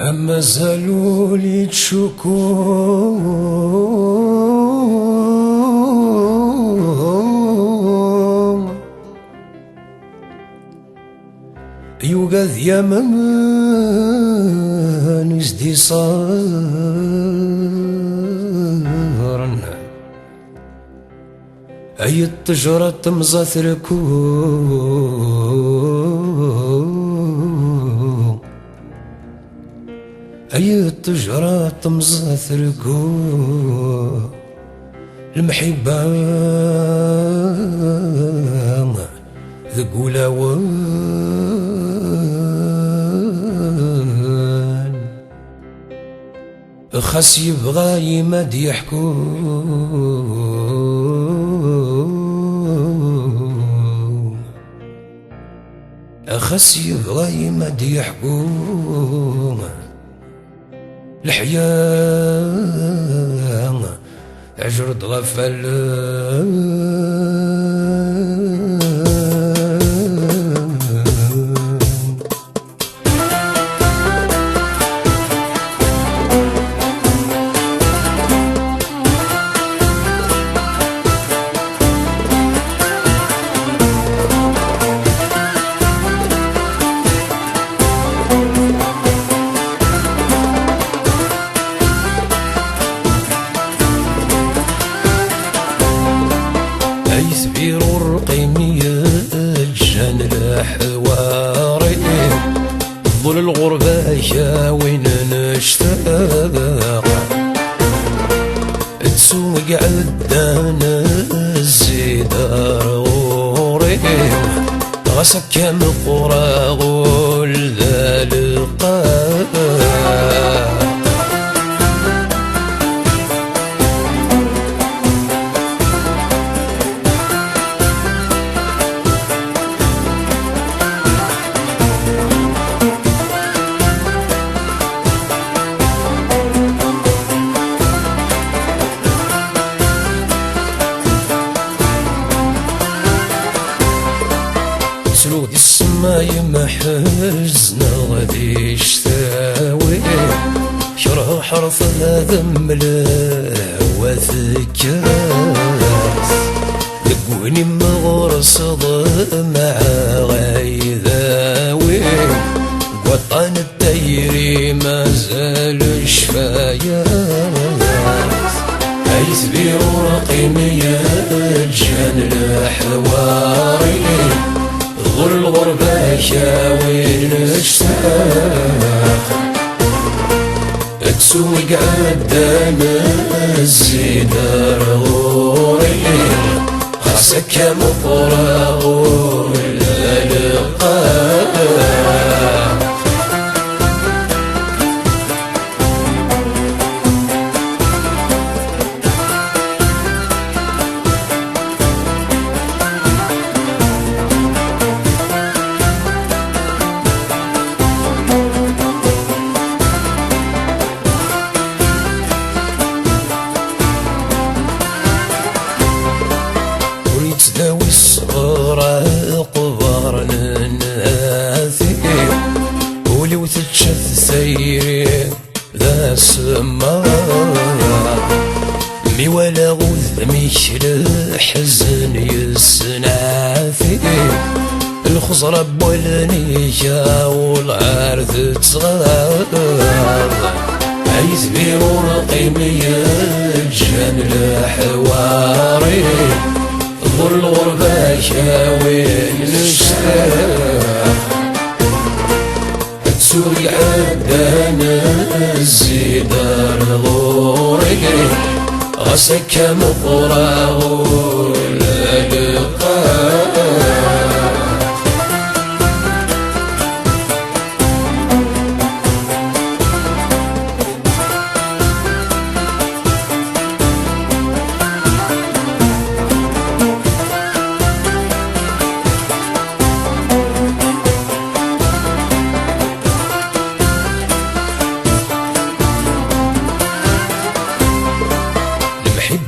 أما زالوا لي تشكو يوقظ يا من يزدي صارن أي التجرة تمزثركو أي التجرة تمزثركو المحبة ذقو لوان خاص يبغى يمد يحكو خاص يبغى يمد يحكو الحياة عجرد غفل يثبير الرقيمية الجان الحواري ظل الغربة يا وين نشتاق تسوق عدانا الزيدار غوري غسك كم قرى غول ذا القاق سلو دي السماء يمحزنا غادي يشتاوي شرح حرف هذا ملهوى ذكاس دقوني مغرس مع غيذاوي وطن الديري ما زال شفايات يثبير رقيمية جان الحواري ظل الغربة وين نشتاق تسوق عدانا الزيدار غوري خاصك يا مفرغ الألقاب تداوي الصغرى قبر الناثي ولو تتشف سيري ذا السماء مي ولا غوذ ميشل حزن يسنافي الخزرة بولنية والعرض تصغر يثبير رقيمية جان الحواري ظل الغربة وين نشتاق تسوق عدانا الزيدار غوري غسك مفرغ الألقاب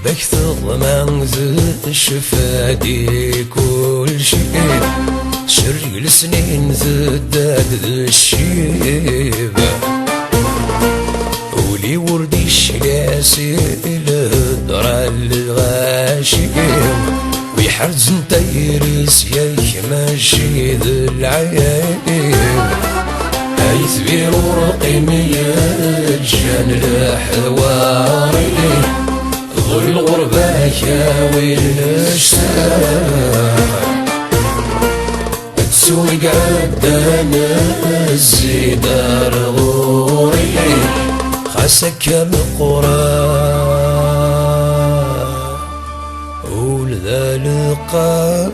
بك تضمن ذات الشفادي كل شيء شرق السنين ذداد ذا الشيبة يوردي الشلاسي الهدرة الغاشيم ويحرز نطيرس ياك ماشي ذي العين هيثبير ورقيم يجان الحواري ظل الغربة كاوي الاشتاق تسوي قدنا الزيدار غوري خاسك القرى ولذا لقاء